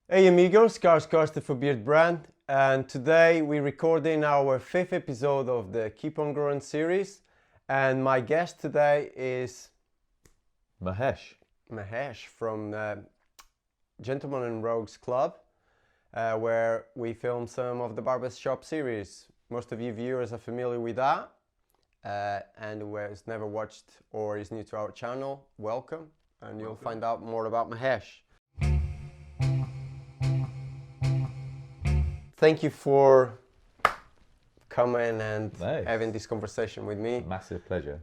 Hey amigos, Costa for Beardbrand, and today we're recording our fifth episode of the Keep on Growing series, and my guest today is Mahesh from Gentlemen and Rogues Club, where we film some of the Barbershop series. Most of you viewers are familiar with that, and who has never watched or is new to our channel, welcome, and you'll find out more about Mahesh. Thank you for coming and having this conversation with me. Massive pleasure.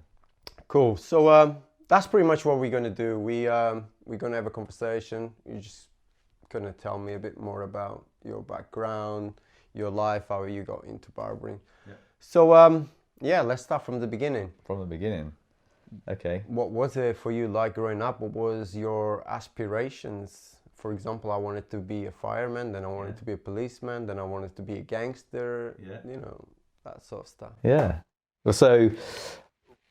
Cool. So that's pretty much what we're going to do. We're going to have a conversation. You're just going to tell me a bit more about your background, your life, how you got into barbering. Yeah. So let's start from the beginning. From the beginning. Okay. What was it for you like growing up? What was your aspirations? For example, I wanted to be a fireman, then I wanted to be a policeman, then I wanted to be a gangster, you know, that sort of stuff. Yeah. Well, so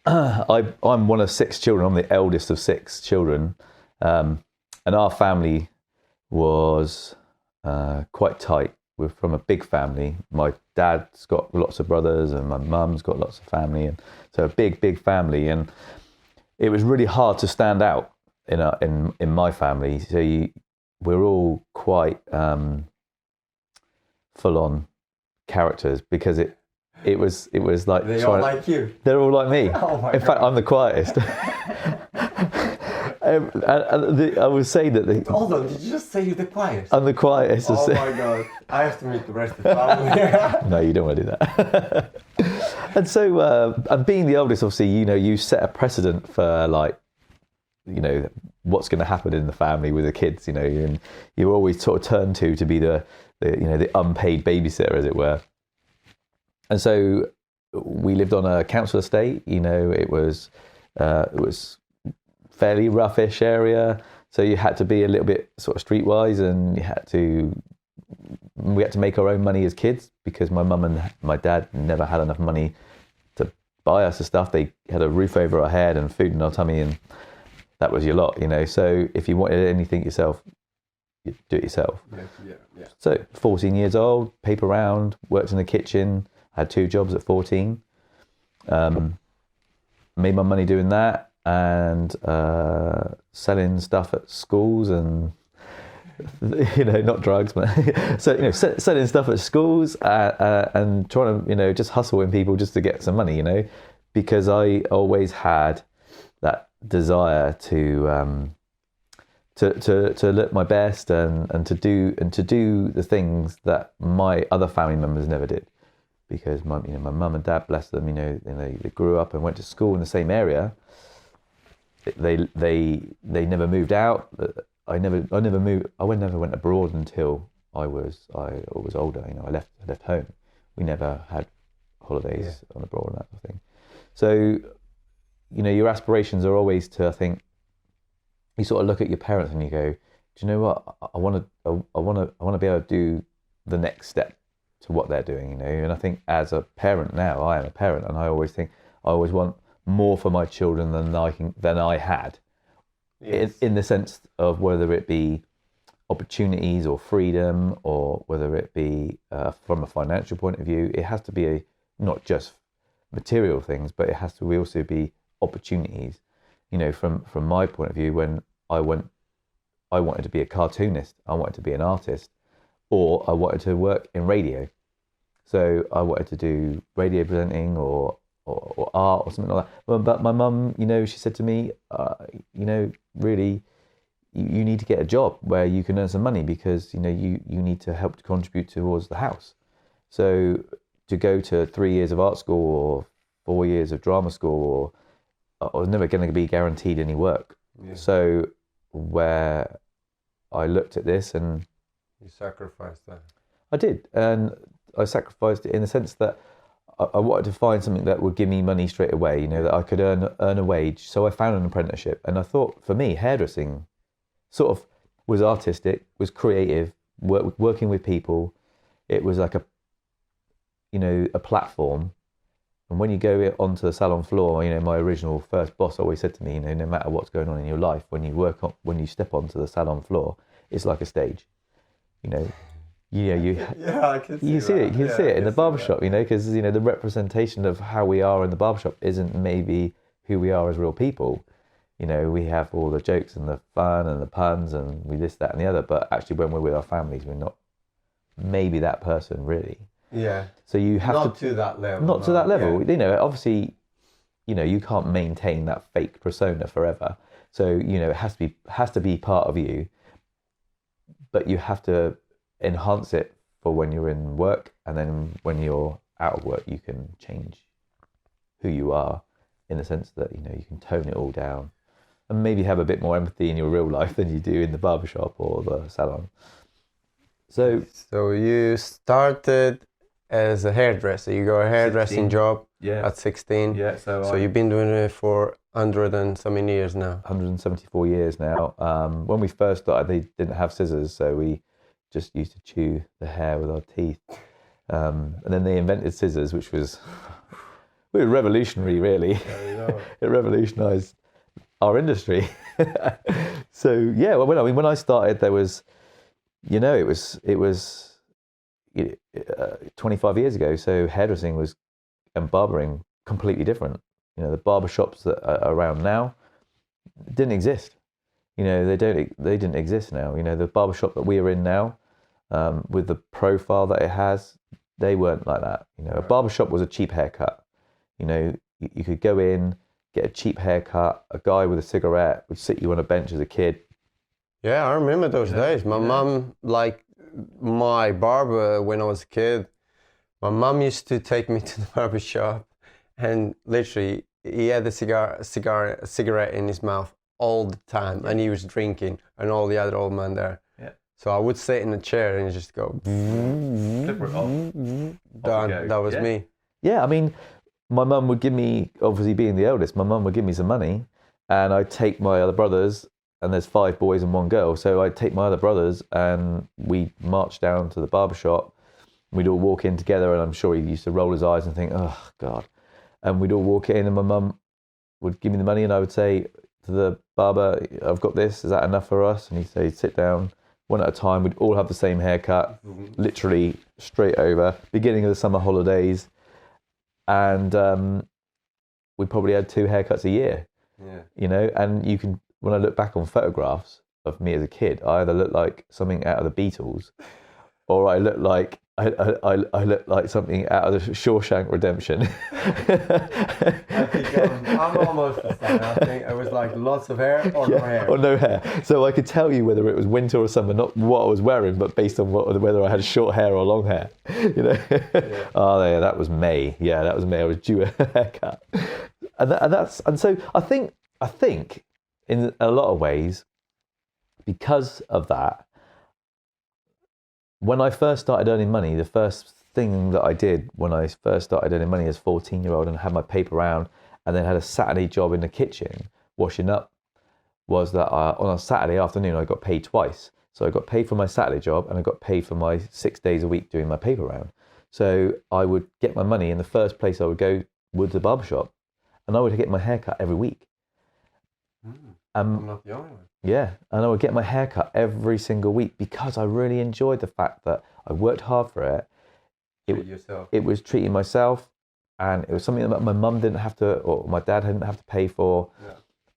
I'm one of 6 children. I'm the eldest of 6 children. And our family was quite tight. We're from a big family. My dad's got lots of brothers and my mum's got lots of family. And so a big family. And it was really hard to stand out in my family. So we're all quite full-on characters because it was like they're all like you. They're all like me. Oh my in fact, I'm the quietest. I would say that Hold on, did you just say you're the quietest? I'm the quietest. Oh my god, I have to meet the rest of the family. No, you don't want to do that. And so, and being the eldest, obviously, you set a precedent for what's going to happen in the family with the kids, and you're always sort of turned to be the unpaid babysitter, as it were. And so we lived on a council estate. It was fairly roughish area, so you had to be a little bit sort of streetwise, and we had to make our own money as kids because my mum and my dad never had enough money to buy us the stuff. They had a roof over our head and food in our tummy, and that was your lot, So if you wanted anything yourself, you do it yourself. Yeah. So 14 years old, paper round, worked in the kitchen, had 2 jobs at 14. Made my money doing that and selling stuff at schools and, not drugs, but so, selling stuff at schools and trying to, just hustling people just to get some money, because I always had that desire to look my best and to do the things that my other family members never did, because my mum and dad, bless them, they grew up and went to school in the same area. They never moved out. I never went abroad until I was older. I left home. We never had holidays on abroad and that sort of thing. So your aspirations are always to, I think, you sort of look at your parents and you go, do you know what? I want to be able to do the next step to what they're doing, And I think as a parent now, I am a parent, and I always want more for my children than I had, in the sense of whether it be opportunities or freedom, or whether it be from a financial point of view. It has to be not just material things, but it has to also be opportunities. From my point of view, when I wanted to be a cartoonist, I wanted to be an artist, or I wanted to work in radio. So I wanted to do radio presenting or art or something like that. But my mum, she said to me, really, you need to get a job where you can earn some money, because, you need to help to contribute towards the house. So to go to 3 years of art school or 4 years of drama school, I was never going to be guaranteed any work. Yeah. So where I looked at this, and you sacrificed that. I did, and I sacrificed it in the sense that I wanted to find something that would give me money straight away, that I could earn a wage. So I found an apprenticeship, and I thought, for me, hairdressing sort of was artistic, was creative, working with people. It was like a platform. And when you go onto the salon floor, my original first boss always said to me, no matter what's going on in your life, when you step onto the salon floor, it's like a stage. you know, you Yeah, I can see you see that. it, you Yeah, see I it in can the see barbershop, that. you know, because you know the representation of how we are in the barbershop isn't maybe who we are as real people. You know, we have all the jokes and the fun and the puns and we this, that, and the other. But actually, when we're with our families, we're not maybe that person really. Yeah. So you have Not to to that level. not to no. that level. Yeah. You know, obviously, you know, you can't maintain that fake persona forever. So you know, it has to be part of you, but you have to enhance it for when you're in work, and then when you're out of work, you can change who you are in the sense that you know you can tone it all down and maybe have a bit more empathy in your real life than you do in the barbershop or the salon. So you started as a hairdresser. You got a hairdressing 16. job Yeah. at 16. Yeah, So you've been doing it for 100 and so many years now. 174 years now. When we first started, they didn't have scissors, so we just used to chew the hair with our teeth. And then they invented scissors, which was revolutionary, really. It revolutionized our industry. So yeah, well, when I started, there was, you know, it was 25 years ago. So hairdressing and barbering completely different. You know, the barber shops that are around now didn't exist. You know, they didn't exist now. You know, the barber shop that we are in now, with the profile that it has, they weren't like that. You know, a barber shop was a cheap haircut. You know, you could go in, get a cheap haircut. A guy with a cigarette would sit you on a bench as a kid. Yeah, I remember those days. My mom, like my barber when I was a kid, my mom used to take me to the barber shop, and literally he had a cigarette in his mouth all the time, and he was drinking, and all the other old men there. Yeah. So I would sit in a chair and just go. Flip it off. Done. That was me. Yeah, I mean, my mum would give me, obviously being the eldest, my mum would give me some money, and I'd take my other brothers, and there's 5 boys and 1 girl, so I'd take my other brothers and we'd march down to the barber shop. We'd all walk in together, and I'm sure he used to roll his eyes and think, oh God. And we'd all walk in, and my mum would give me the money, and I would say to the barber, I've got this, is that enough for us? And he'd say, sit down, one at a time. We'd all have the same haircut, literally straight over, beginning of the summer holidays. And we probably had 2 haircuts a year. Yeah. You know, and you can, when I look back on photographs of me as a kid, I either look like something out of the Beatles, or I look like I look like something out of the Shawshank Redemption. I think I'm almost the same. I think it was like lots of hair or no hair. Or no hair. So I could tell you whether it was winter or summer, not what I was wearing, but based on whether I had short hair or long hair. You know. Yeah. Oh yeah, that was May. Yeah, that was May. I was due a haircut, and so I think in a lot of ways, because of that, when I first started earning money, the first thing that I did when I first started earning money as a 14-year-old and had my paper round and then had a Saturday job in the kitchen washing up, was that on a Saturday afternoon I got paid twice. So I got paid for my Saturday job and I got paid for my 6 days a week doing my paper round. So I would get my money, and the first place I would go was the barbershop, and I would get my hair cut every week. I'm not the only one. Yeah, and I would get my hair cut every single week because I really enjoyed the fact that I worked hard for it. It was treating myself, and it was something that my mum didn't have to, or my dad didn't have to pay for. Yeah.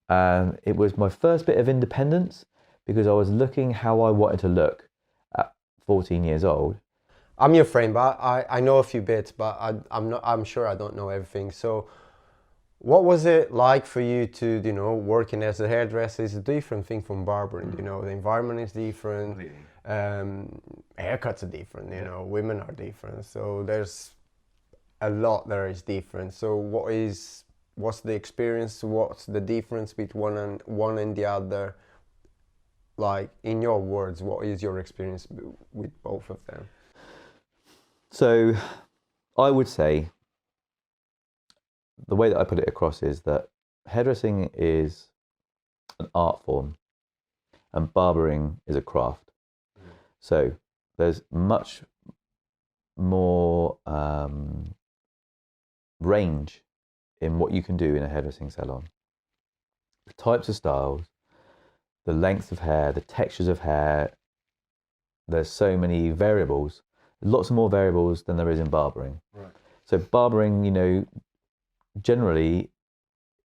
And it was my first bit of independence because I was looking how I wanted to look at 14 years old. I'm your friend, but I know a few bits, but I'm sure I don't know everything. So what was it like for you to, you know, working as a hairdresser is a different thing from barbering, you know, the environment is different, haircuts are different, you know, women are different, so there's a lot that is different. So what's the experience, what's the difference between one and the other? Like, in your words, what is your experience with both of them? So I would say, the way that I put it across is that hairdressing is an art form and barbering is a craft. So there's much more range in what you can do in a hairdressing salon. The types of styles, the lengths of hair, the textures of hair, there's so many variables, lots more variables than there is in barbering. Right. So barbering, you know, generally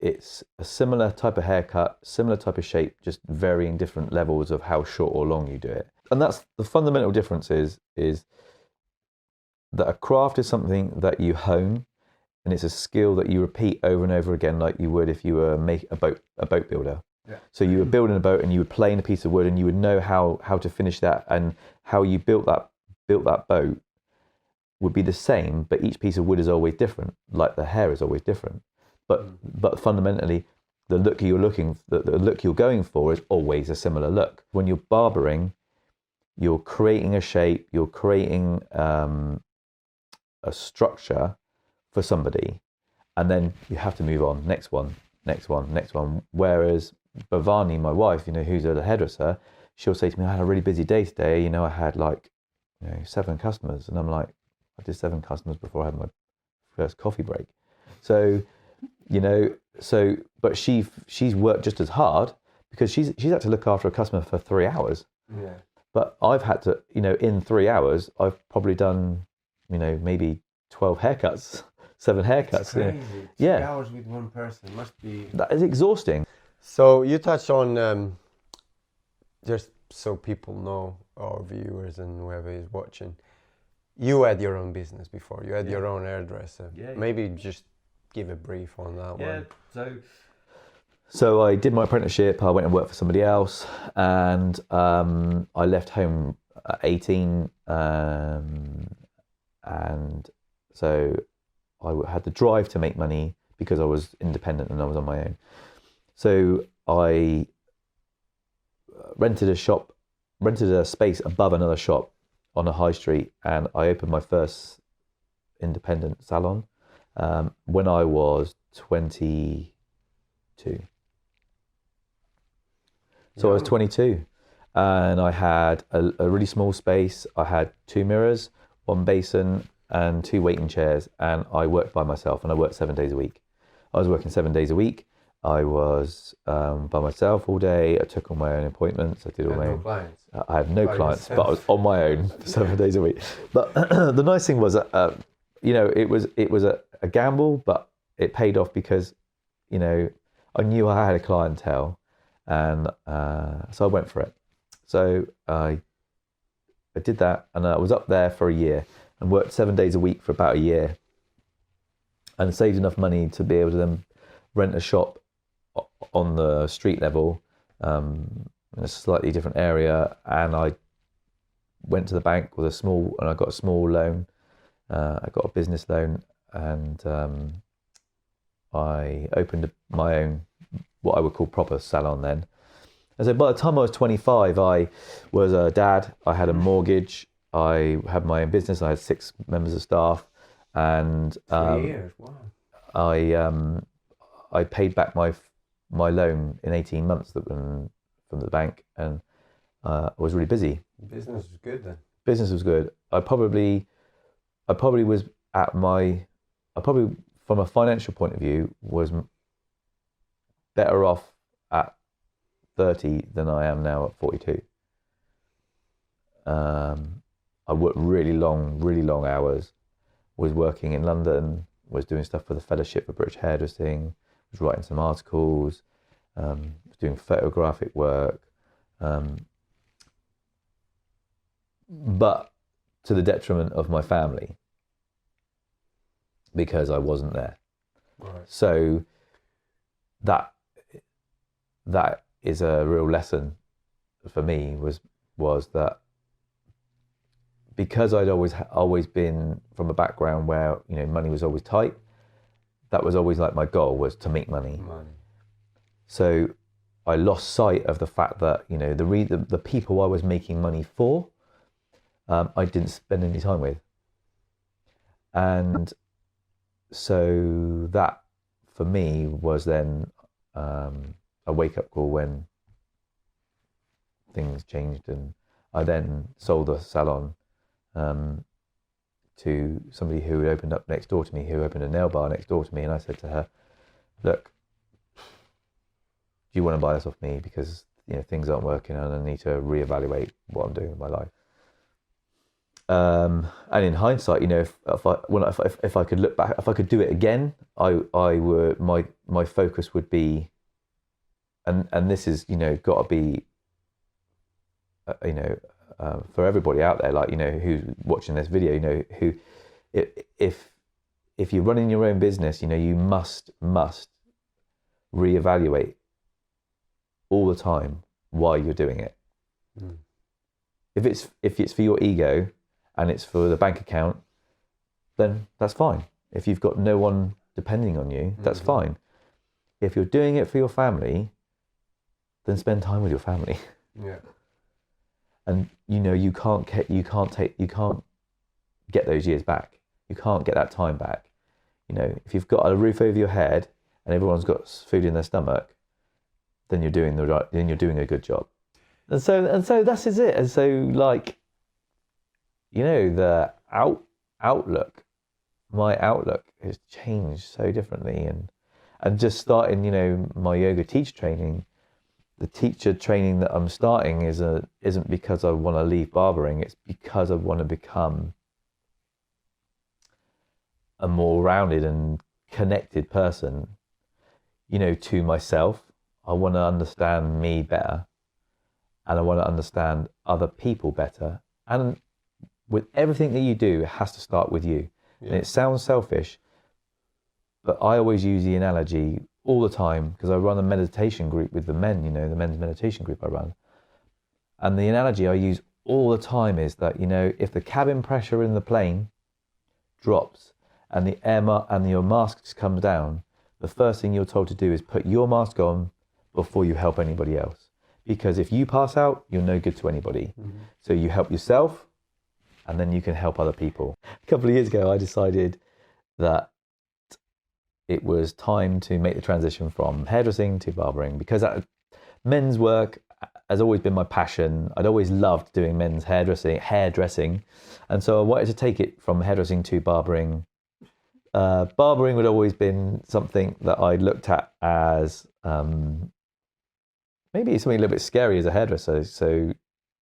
it's a similar type of haircut, similar type of shape, just varying different levels of how short or long you do it. And that's the fundamental difference is that a craft is something that you hone, and it's a skill that you repeat over and over again, like you would if you were a boat builder. Yeah. So you were building a boat and you would plane a piece of wood and you would know how to finish that, and how you built that boat would be the same, but each piece of wood is always different, like the hair is always different. But fundamentally, the look you're going for is always a similar look. When you're barbering, you're creating a shape, you're creating a structure for somebody, and then you have to move on, next one. Whereas Bhavani, my wife, you know, who's a hairdresser, she'll say to me, I had a really busy day today, you know, I had 7 customers, and I'm like, I did 7 customers before I had my first coffee break. So, you know, but she's worked just as hard because she's had to look after a customer for 3 hours. Yeah. But I've had to, you know, in 3 hours, I've probably done, you know, maybe 12 haircuts, 7 haircuts. It's crazy. You know. 3 hours with one person must be... That is exhausting. So you touched on, just so people know, our viewers and whoever is watching, you had your own business before. You had your own hairdresser. Yeah. Maybe just give a brief on that one. So I did my apprenticeship, I went and worked for somebody else, and I left home at 18, and so I had the drive to make money because I was independent and I was on my own. So I rented a space above another shop on a high street, and I opened my first independent salon when I was 22. So I was 22, and I had a really small space. I had 2 mirrors, 1 basin, and 2 waiting chairs, and I worked by myself, and I worked 7 days a week. I was working 7 days a week. I was by myself all day. I took all my own appointments. I did all my own. Clients. I had no clients, but I was on my own for 7 days a week. But the nice thing was, you know, it was a gamble, but it paid off because, you know, I knew I had a clientele, and so I went for it. So I did that, and I was up there for a year and worked 7 days a week for about a year, and saved enough money to be able to then rent a shop on the street level in a slightly different area, and I went to the bank with I got a small loan. I got a business loan, and I opened my own, what I would call proper salon then. And so by the time I was 25, I was a dad, I had a mortgage, I had my own business, I had 6 members of staff, and 3 years, wow. I paid back my loan in 18 months from the bank, and I was really busy. Business was good then. Business was good. I probably was from a financial point of view, was better off at 30 than I am now at 42. I worked really long hours, was working in London, was doing stuff for the Fellowship for British Hairdressing, was writing some articles, was doing photographic work, but to the detriment of my family, because I wasn't there. Right. So that is a real lesson for me, was that because I'd always been from a background where, you know, money was always tight, that was always like my goal, was to make money. So I lost sight of the fact that, you know, the people I was making money for, I didn't spend any time with. And so that for me was then a wake-up call when things changed, and I then sold the salon to somebody who had opened up next door to me, who opened a nail bar next door to me, and I said to her, look, do you want to buy this off me, because, you know, things aren't working and I need to reevaluate what I'm doing with my life. And in hindsight, you know, if I could look back, if I could do it again, I would, my focus would be, and this is, you know, got to be, you know, for everybody out there, like, you know, who's watching this video, you know, who, if you're running your own business, you know, you must reevaluate all the time why you're doing it. Mm. If it's for your ego and it's for the bank account, then that's fine. If you've got no one depending on you, that's fine. If you're doing it for your family, then spend time with your family. Yeah. And you know, you can't get those years back. You can't get that time back. You know, if you've got a roof over your head and everyone's got food in their stomach, then you're doing a good job. And so that's it. And so, like, you know, the outlook, my outlook has changed so differently. And just starting, you know, my yoga teacher training, the teacher training that I'm starting isn't because I want to leave barbering. It's because I want to become a more rounded and connected person, you know, to myself. I want to understand me better, and I want to understand other people better. And with everything that you do, it has to start with you. Yeah. And it sounds selfish, but I always use the analogy all the time, because I run a meditation group with the men, you know, the men's meditation group I run. And the analogy I use all the time is that, you know, if the cabin pressure in the plane drops and the and your mask comes down, the first thing you're told to do is put your mask on before you help anybody else. Because if you pass out, you're no good to anybody. Mm-hmm. So you help yourself, and then you can help other people. A couple of years ago, I decided that it was time to make the transition from hairdressing to barbering, because men's work has always been my passion. I'd always loved doing men's hairdressing. And so I wanted to take it from hairdressing to barbering. Barbering would always been something that I looked at as maybe something a little bit scary as a hairdresser. So,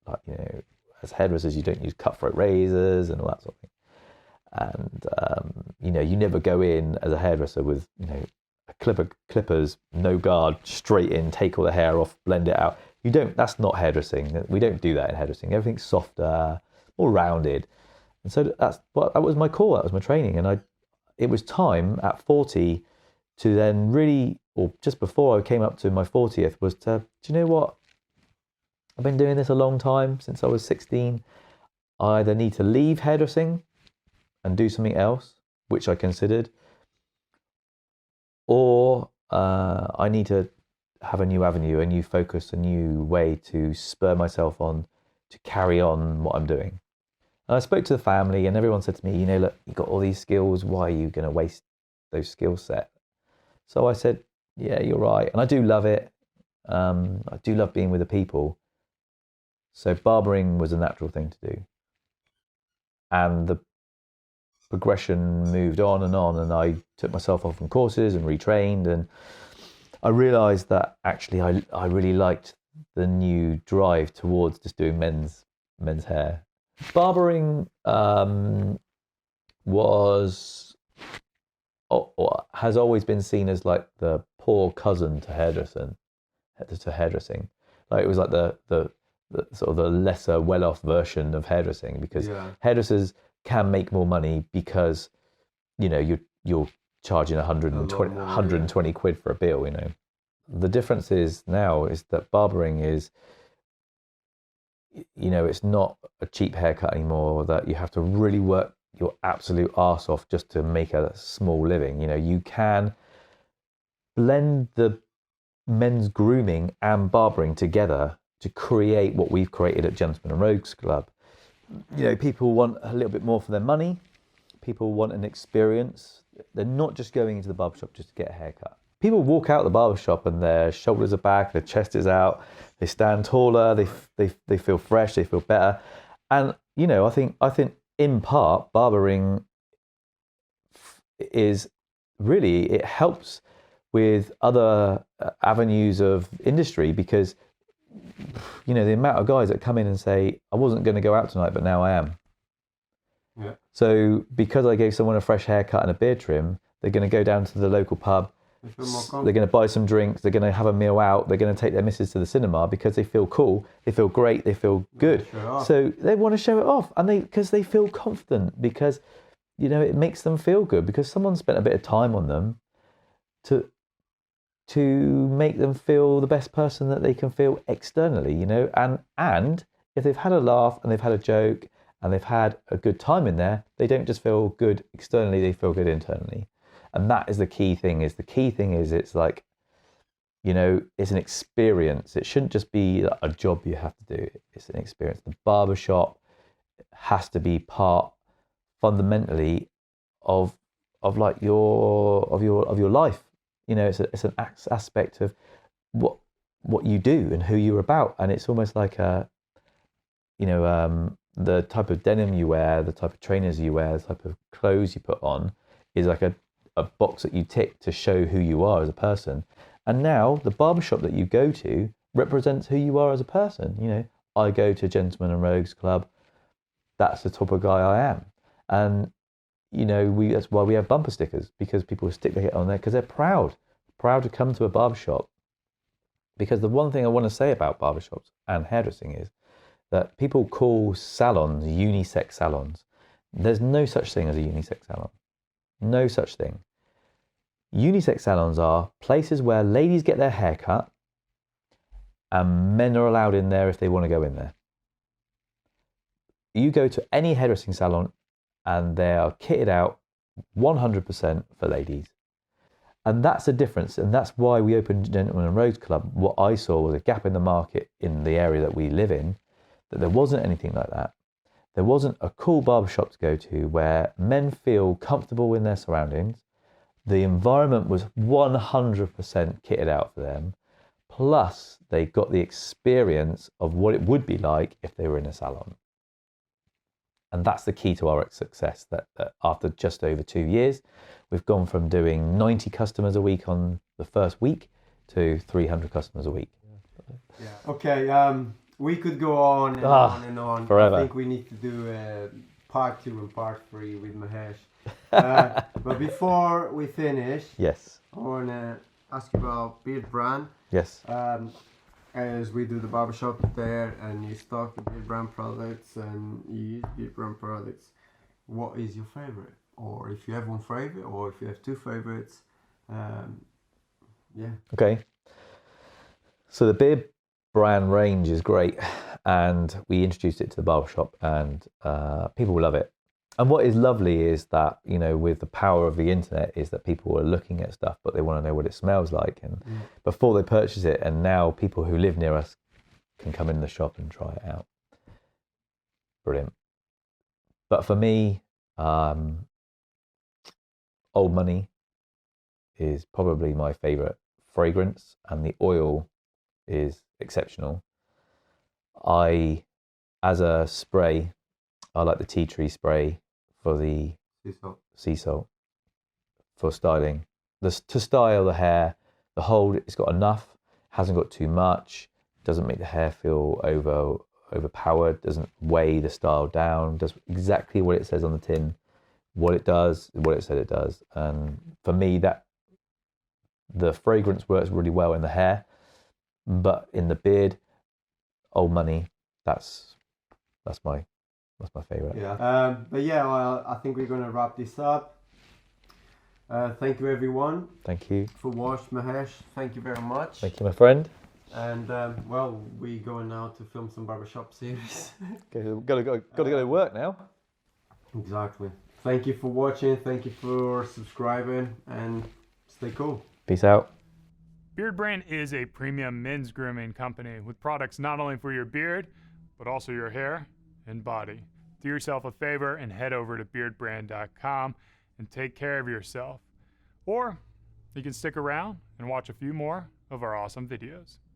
like, you know, as hairdressers, you don't use cutthroat razors and all that sort of thing. And you know, you never go in as a hairdresser with, you know, clippers, no guard, straight in, take all the hair off, blend it out. You don't. That's not hairdressing. We don't do that in hairdressing. Everything's softer, more rounded. And so that was my core. That was my training. And it was time at 40 to then really, or just before I came up to my 40th, was to, do you know what? I've been doing this a long time, since I was 16. I either need to leave hairdressing and do something else, which I considered, or I need to have a new avenue, a new focus, a new way to spur myself on to carry on what I'm doing. And I spoke to the family, and everyone said to me, you know, look, you've got all these skills, why are you going to waste those skill set? So I said, yeah, you're right. And I do love it. I do love being with the people. So barbering was a natural thing to do. And the progression moved on, and I took myself off from courses and retrained, and I realized that actually I really liked the new drive towards just doing men's hair. Barbering has always been seen as like the poor cousin to hairdressing. Like, it was like the sort of the lesser well-off version of hairdressing, because hairdressers can make more money because, you know, you're charging 120 quid for a bill, you know. The difference is now is that barbering is, you know, it's not a cheap haircut anymore, that you have to really work your absolute arse off just to make a small living. You know, you can blend the men's grooming and barbering together to create what we've created at Gentlemen and Rogues Club. You know, people want a little bit more for their money. People want an experience. They're not just going into the barbershop just to get a haircut. People walk out the barbershop and their shoulders are back, their chest is out, they stand taller, they feel fresh, they feel better. And, you know, I think in part, barbering is really, it helps with other avenues of industry, because, you know, the amount of guys that come in and say, I wasn't going to go out tonight, but now I am. Yeah. So because I gave someone a fresh haircut and a beard trim, they're going to go down to the local pub. They're going to buy some drinks. They're going to have a meal out. They're going to take their missus to the cinema because they feel cool. They feel great. They feel good. So they want to show it off, and because they feel confident, because it makes them feel good, because someone spent a bit of time on them to make them feel the best person that they can feel externally. And if they've had a laugh and they've had a joke and they've had a good time in there, they don't just feel good externally. They feel good internally. And that is the key thing. It's like, it's an experience. It shouldn't just be a job you have to do. It's an experience. The barbershop has to be part, fundamentally, of like your life. It's an aspect of what you do and who you're about. And it's almost like the type of denim you wear, the type of trainers you wear, the type of clothes you put on is like a box that you tick to show who you are as a person. And now the barbershop that you go to represents who you are as a person. I go to Gentlemen and Rogues Club. That's the type of guy I am. And that's why we have bumper stickers, because people stick their head on there because they're proud to come to a barbershop. Because the one thing I want to say about barbershops and hairdressing is that people call salons unisex salons. There's no such thing as a unisex salon. No such thing. Unisex salons are places where ladies get their hair cut and men are allowed in there if they want to go in there. You go to any hairdressing salon and they are kitted out 100% for ladies. And that's the difference. And that's why we opened Gentlemen and Rogues Club. What I saw was a gap in the market in the area that we live in, that there wasn't anything like that. There wasn't a cool barbershop to go to where men feel comfortable in their surroundings. The environment was 100% kitted out for them. Plus, they got the experience of what it would be like if they were in a salon. And that's the key to our success, that after just over 2 years, we've gone from doing 90 customers a week on the first week to 300 customers a week. Yeah. Okay, we could go on and on and on. Forever. I think we need to do part 2 and part 3 with Mahesh. But before we finish, yes, I want to ask you about Beardbrand. Yes. As we do the barbershop there, and you stock the Beardbrand products and you use Beardbrand products, what is your favorite? Or if you have one favorite, or if you have two favorites, yeah. Okay. So the Beardbrand range is great, and we introduced it to the barbershop, and people love it. And what is lovely is that, with the power of the internet, is that people are looking at stuff, but they want to know what it smells like, and before they purchase it. And now people who live near us can come in the shop and try it out. Brilliant. But for me, Old Money is probably my favorite fragrance, and the oil is exceptional. As a spray, I like the tea tree spray for the sea salt for styling. To style the hair, the hold, it's got enough, hasn't got too much, doesn't make the hair feel overpowered, doesn't weigh the style down, does exactly what it says on the tin, what it does, what it said it does. And for me, that the fragrance works really well in the hair, but in the beard, Old Money, that's my favorite. Yeah. But yeah, well, I think we're going to wrap this up. Thank you, everyone. Thank you For watching, Mahesh. Thank you very much. Thank you, my friend. And well, we're going now to film some barbershop series. Got to go to work now. Exactly. Thank you for watching. Thank you for subscribing, and stay cool. Peace out. Beardbrand is a premium men's grooming company with products not only for your beard, but also your hair and body. Do yourself a favor and head over to beardbrand.com and take care of yourself. Or you can stick around and watch a few more of our awesome videos.